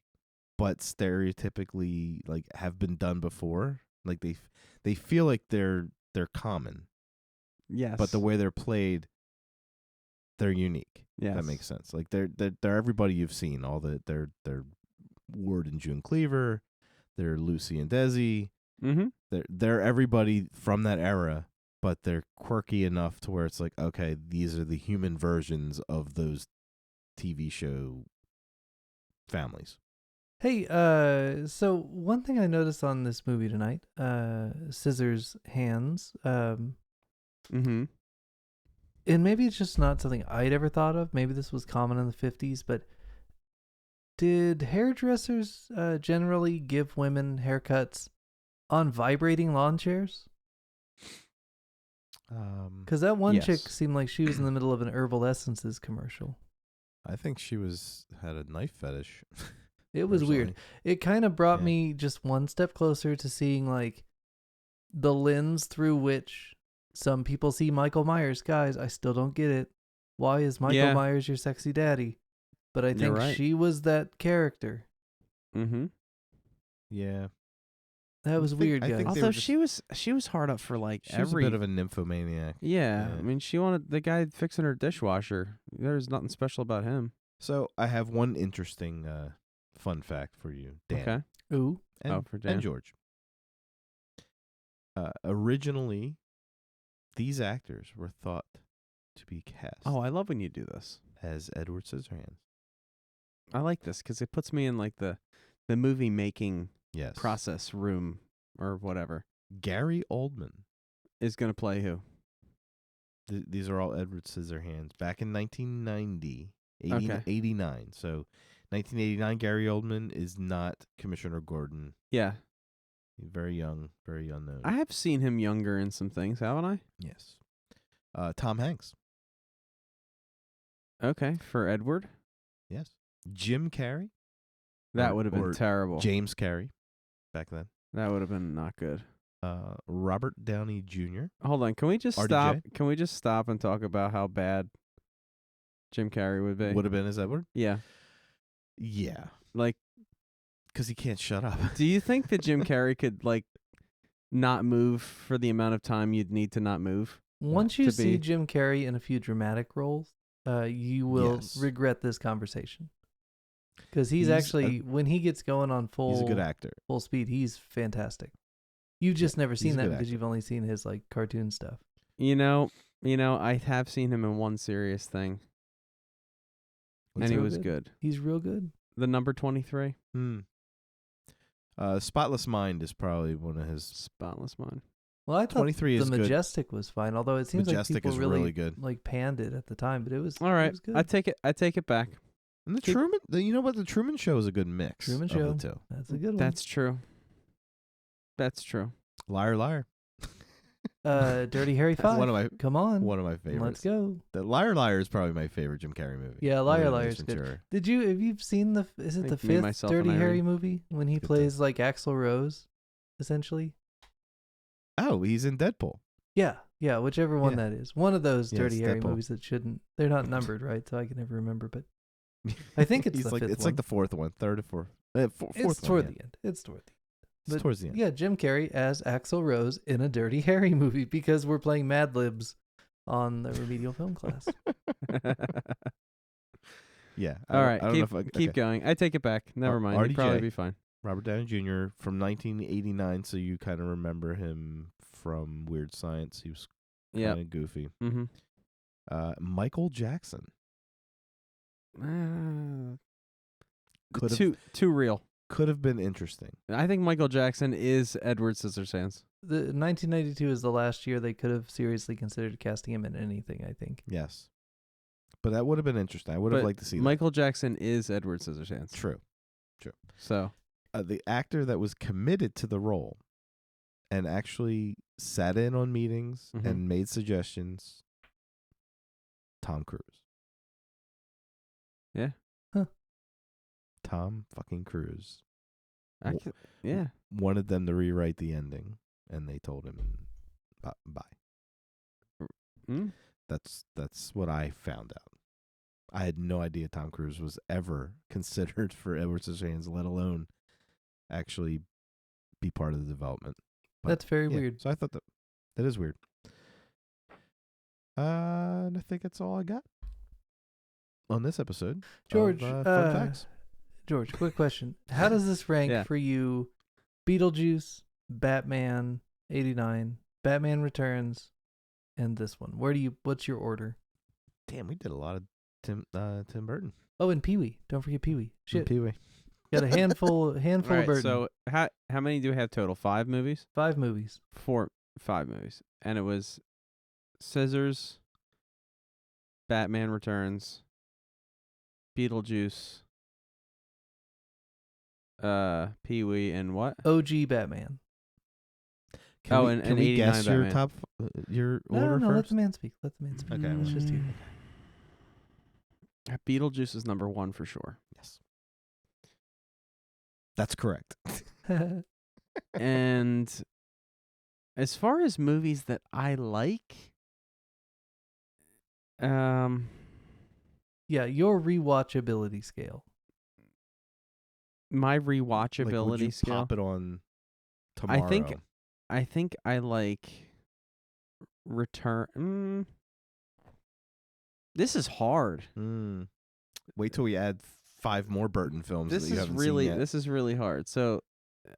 but stereotypically like have been done before. Like they feel like they're common. Yes. But the way they're played, they're unique. Yes. That makes sense. Like they're everybody you've seen. All they're Ward and June Cleaver, they're Lucy and Desi. Mm-hmm. They're everybody from that era, but they're quirky enough to where it's like, okay, these are the human versions of those TV show families. Hey, so one thing I noticed on this movie tonight, Scissorhands, mm-hmm. and maybe it's just not something I'd ever thought of. Maybe this was common in the 50s, but did hairdressers generally give women haircuts on vibrating lawn chairs? Because that one chick seemed like she was in the middle of an Herbal Essences commercial. I think she had a knife fetish. It was weird. It kind of brought me just one step closer to seeing like the lens through which some people see Michael Myers. Guys, I still don't get it. Why is Michael Myers your sexy daddy? But I think she was that character. Mm-hmm. Yeah. That was weird, guys. Although she was hard up for like she was a bit of a nymphomaniac. Yeah, I mean, she wanted the guy fixing her dishwasher. There's nothing special about him. So I have one interesting fun fact for you, Dan. Okay. Ooh. For Dan. And George. Originally, these actors were thought to be cast. Oh, I love when you do this. As Edward Scissorhands. I like this because it puts me in like the movie making process room or whatever. Gary Oldman is going to play who? These are all Edward Scissorhands. Back in 1990, 89. So 1989, Gary Oldman is not Commissioner Gordon. Yeah. He's very young, very unknown. I have seen him younger in some things, haven't I? Yes. Tom Hanks. Okay, for Edward? Yes. Jim Carrey. That would have been terrible. James Carrey, back then. That would have been not good. Robert Downey Jr. Hold on, can we just stop? Can we just stop and talk about how bad Jim Carrey would be? Would have been as Edward? Yeah. Yeah. Like, because he can't shut up. Do you think that Jim Carrey could like not move for the amount of time you'd need to not move? Once you see Jim Carrey in a few dramatic roles, you will regret this conversation. Because he's actually, when he gets going on he's a good actor. Full speed, he's fantastic. You've just never seen that because you've only seen his like cartoon stuff. You know, I have seen him in one serious thing. And he was good. He's real good. The number 23. Spotless Mind is probably one of his. Spotless Mind. Well, I thought 23 is the Majestic was fine, although it seems Majestic like people really good. like panned it at the time, but it was all right. It was good. I take it back. And the Truman, you know what? The Truman Show is a good mix. Truman of Show. The two. That's a good one. That's true. That's true. Liar, liar. Dirty Harry 5. Come on. One of my favorites. Let's go. The Liar, Liar is probably my favorite Jim Carrey movie. Yeah, Liar, Liar is good. Have you seen the fifth Dirty Harry movie when he plays like Axl Rose, essentially? Oh, he's in Deadpool. Yeah, whichever one that is. One of those Dirty Harry Deadpool. movies that they're not numbered, right? So I can never remember, but I think it's the fifth one. It's like the fourth one, third or fourth. It's toward the end. It's toward the end. It's towards the end. Yeah, Jim Carrey as Axl Rose in a Dirty Harry movie because we're playing Mad Libs on the remedial film class. Yeah. All right, I don't know if I, keep going. I take it back. Never mind. You'd probably be fine. Robert Downey Jr. from 1989, so you kind of remember him from Weird Science. He was kind of goofy. Mm-hmm. Michael Jackson. Too real. Could have been interesting. I think Michael Jackson is Edward Scissorhands. The 1992 is the last year they could have seriously considered casting him in anything, I think. Yes. But that would have been interesting. I would have liked to see Michael Jackson is Edward Scissorhands. True. So the actor that was committed to the role and actually sat in on meetings and made suggestions, Tom Cruise. Yeah. Huh. Tom fucking Cruise. Yeah. Wanted them to rewrite the ending, and they told him, bye. Mm? That's what I found out. I had no idea Tom Cruise was ever considered for Edward Scissorhands, let alone actually be part of the development. But that's very weird. So I thought that is weird. And I think that's all I got on this episode. George, Fun facts. George, quick question. How does this rank for you? Beetlejuice, Batman 89, Batman Returns, and this one. What's your order? Damn, we did a lot of Tim Burton. Oh, and Pee-wee. Don't forget Pee-wee. Shit. Pee-wee. Got a handful of Burton. So how many do we have total? 5 movies? 5 movies. 5 movies. And it was Scissors, Batman Returns, Beetlejuice, Pee-wee, and what? OG Batman. Can we guess your Batman. your order No, first? let the man speak. Okay. It's just you. Beetlejuice is number 1 for sure. Yes. That's correct. And as far as movies that I like, yeah, your rewatchability scale. My rewatchability would you scale. Pop it on tomorrow. I think I like Return. This is hard. Wait till we add 5 more Burton films. This that you is haven't really seen yet. this is really hard. So,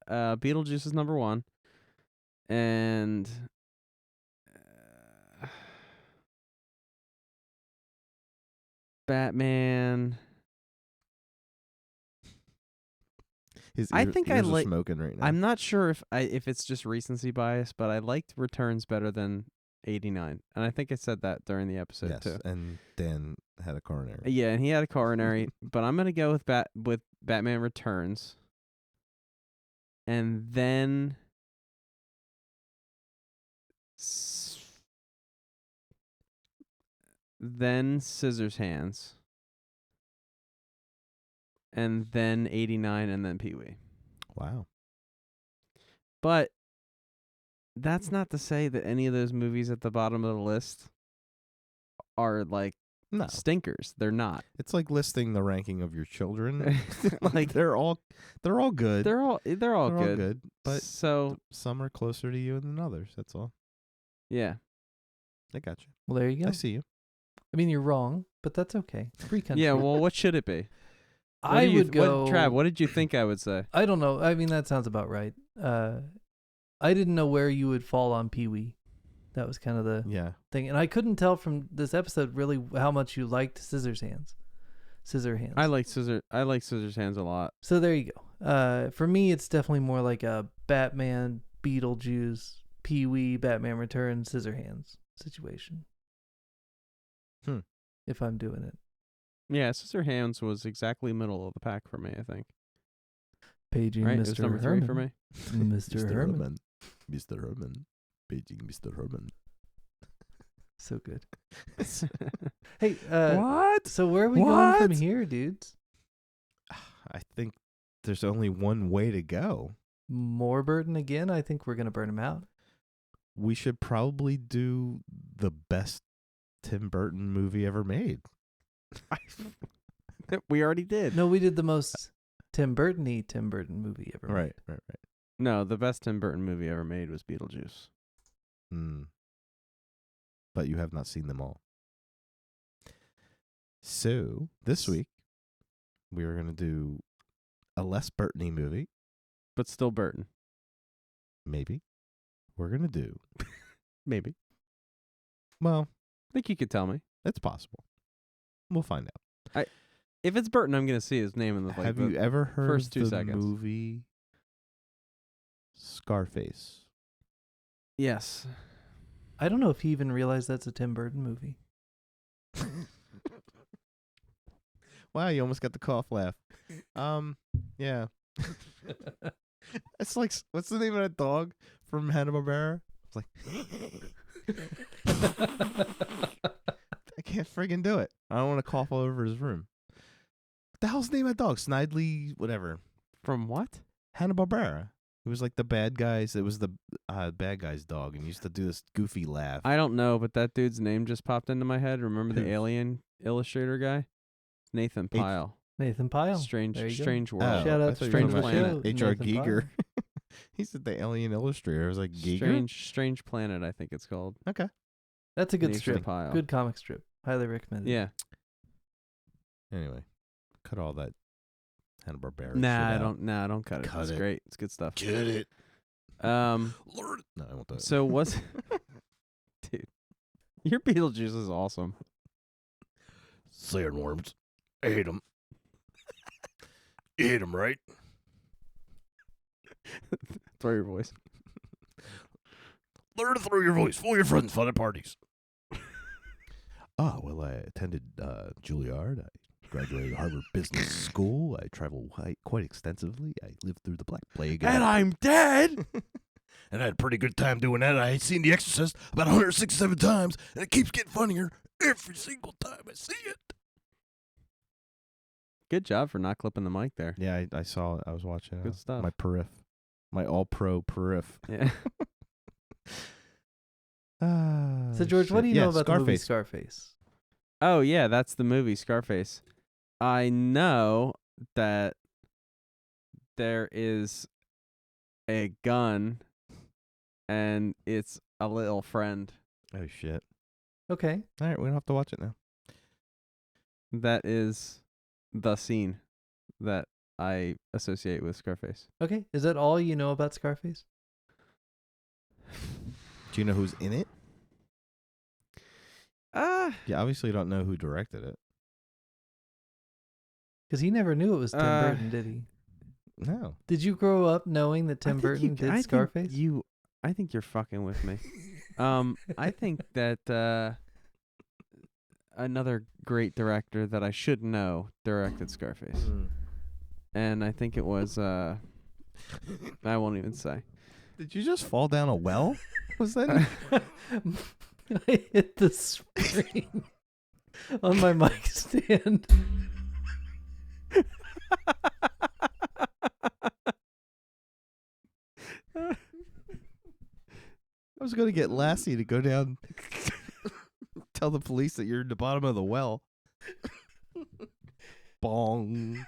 Beetlejuice is number 1, and Batman. I think I like smoking right now. I'm not sure if it's just recency bias, but I liked Returns better than 89, and I think I said that during the episode too. And Dan had a coronary. Yeah, and he had a coronary, but I'm gonna go with Batman Returns, and then Scissorhands, and then 89, and then Pee-wee. Wow. But that's not to say that any of those movies at the bottom of the list are like stinkers. They're not. It's like listing the ranking of your children. Like they're all good. They're all good. But so some are closer to you than others. That's all. Yeah. I got you. Well, there you go. I see you. I mean, you're wrong, but that's okay. Free country. Yeah. Well, what should it be? I would go. Trav, what did you think I would say? I don't know. I mean, that sounds about right. I didn't know where you would fall on Pee-wee. That was kind of the thing. And I couldn't tell from this episode really how much you liked Scissorhands. I like Scissorhands a lot. So there you go. For me, it's definitely more like a Batman, Beetlejuice, Pee-wee, Batman Returns, Scissorhands situation. If I'm doing it. Yeah, Scissorhands was exactly middle of the pack for me, I think. Paging right? Mr. It was number Herman. 3 for me. Mr. Herman. Mr. Herman. Paging Mr. Herman. So good. Hey, what? So where are we going from here, dudes? I think there's only one way to go. More Burton again? I think we're going to burn him out. We should probably do the best Tim Burton movie ever made. We already did. No, we did the most Tim Burton movie ever made. Right. No, the best Tim Burton movie ever made was Beetlejuice. But you have not seen them all. So, this week, we were gonna do a less Burton-y movie. But still Burton. Maybe. We're gonna do. Maybe. Well, I think you could tell me. it's possible. We'll find out. If it's Burton, I'm going to see his name in the Have you ever heard first 2 the seconds. movie Scarface? Yes. I don't know if he even realized that's a Tim Burton movie. Wow, you almost got the cough laugh. Yeah. It's like, what's the name of that dog from Hanna-Barbera? It's like, I can't friggin' do it. I don't want to cough all over his room. What the hell's the name of that dog? Snidely, whatever. From what? Hanna-Barbera. It was like the bad guys. It was the bad guy's dog, and he used to do this goofy laugh. I don't know, but that dude's name just popped into my head. Remember the Who? Alien illustrator guy? Nathan Pyle. Nathan Pyle. Strange There you go. Strange World. Shout out I to thought you were Strange talking about Planet. H.R. Nathan Giger. He said the Alien Illustrator. I was like, Giger? Strange Planet, I think it's called. Okay. That's a good Nathan strip. Pyle. Good comic strip. Highly recommended. Yeah. Anyway, cut all that Hanna-Barbera Nah, shit out. don't cut it. Cut It's it. great. It's good stuff. Get it. Um Learn it. No, I won't do it. so what's Dude. Your Beetlejuice is awesome. Sandworms. I hate them. You hate them, right? Throw your voice. Learn to throw your voice. Fool your friends. Fun at parties. Well, I attended Juilliard. I graduated Harvard Business School. I traveled quite extensively. I lived through the Black Plague. And I'm dead. And I had a pretty good time doing that. I had seen The Exorcist about 167 times, and it keeps getting funnier every single time I see it. Good job for not clipping the mic there. Yeah, I saw it. I was watching Good stuff. my perif. My all-pro perif. Yeah. So, George, what do you know about the movie Scarface? Oh, yeah, that's the movie Scarface. I know that there is a gun and it's a little friend. Oh, shit. Okay. All right, we don't have to watch it now. That is the scene that I associate with Scarface. Okay. Is that all you know about Scarface? Do you know who's in it? Yeah, obviously you don't know who directed it. Because he never knew it was Tim Burton, did he? No. Did you grow up knowing that Tim Burton did Scarface? I think you're fucking with me. I think that another great director that I should know directed Scarface. And I think it was I won't even say. Did you just fall down a well? Was that I hit the spring on my mic stand. I was going to get Lassie to go down, tell the police that you're in the bottom of the well. Bong.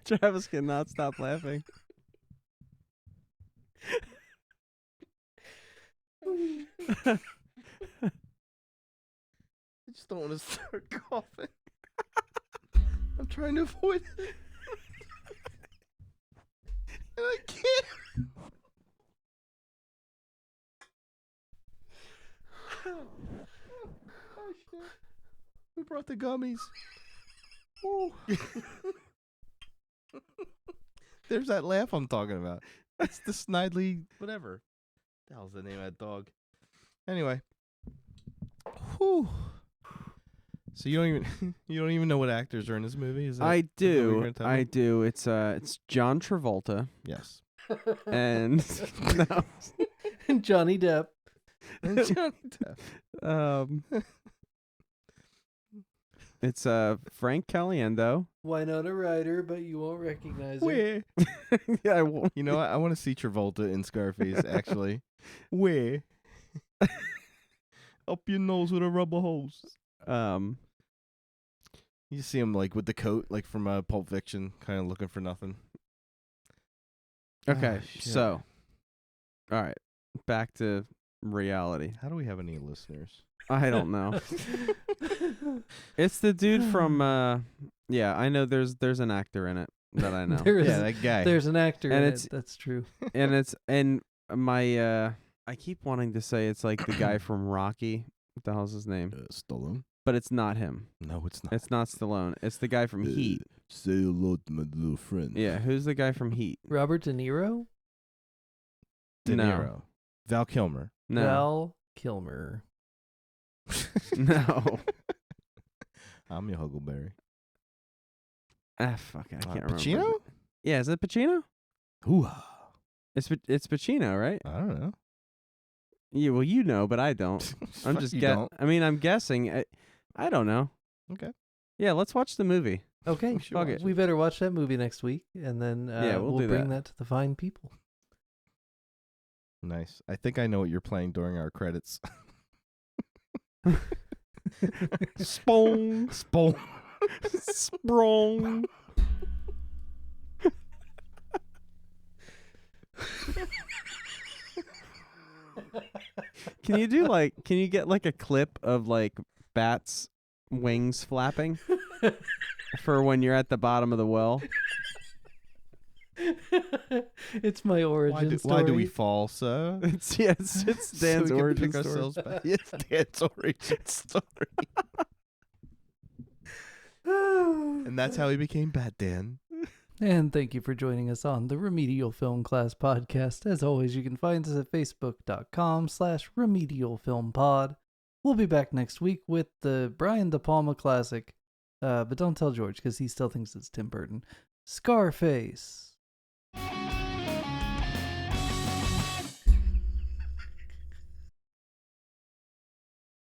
Travis cannot stop laughing. I just don't want to start coughing. I'm trying to avoid it. And I can't. Oh, shit. Who brought the gummies? Ooh. There's that laugh I'm talking about. That's the Snidely whatever. What the hell's the name of that dog? Anyway. Whew. So you don't even know what actors are in this movie? Is that I is that what you're do. gonna tell I me? do. It's John Travolta Yes. and no. Johnny Depp. And Johnny Depp. It's Frank Caliendo. Winona Ryder, but you won't recognize her. Where? Yeah, I won't. You know what? I want to see Travolta in Scarface, actually. Where? Up your nose with a rubber hose. You see him like with the coat, like from Pulp Fiction, kind of looking for nothing. Okay, shit. so, all right, back to reality. How do we have any listeners? I don't know. It's the dude from. Yeah, I know. There's an actor in it that I know. That guy. There's an actor And in it's- it. That's true. and my I keep wanting to say it's like the guy from Rocky. What the hell's his name? Stallone? But it's not him. No, it's not. It's not Stallone. It's the guy from Heat. Say hello to my little friend. Yeah, who's the guy from Heat? Robert De Niro? De No. Niro. Val Kilmer. No, Val Kilmer. no. I'm your Huckleberry. Fuck, I can't remember. Pacino? Yeah, is it Pacino? Hoo-ha. It's Pacino, right? I don't know. Yeah, well, you know, but I don't. I'm Fuck just you guessing. don't. I mean, I'm guessing. I don't know. Okay. Yeah, let's watch the movie. Okay, We should fuck watch it. we better watch that movie next week, and then Yeah, we'll do bring that. that to the fine people. Nice. I think I know what you're playing during our credits. Spong. Spong. Sprong. Can you get like a clip of like bats' wings flapping for when you're at the bottom of the well? It's my origin story. Why do we fall, sir? It's it's Dan's so we origin can pick story. ourselves back. It's Dan's origin story. And that's how he became Bat Dan. And thank you for joining us on the Remedial Film Class Podcast. As always, you can find us at facebook.com/remedialfilmpod. We'll be back next week with the Brian De Palma classic. But don't tell George because he still thinks it's Tim Burton. Scarface.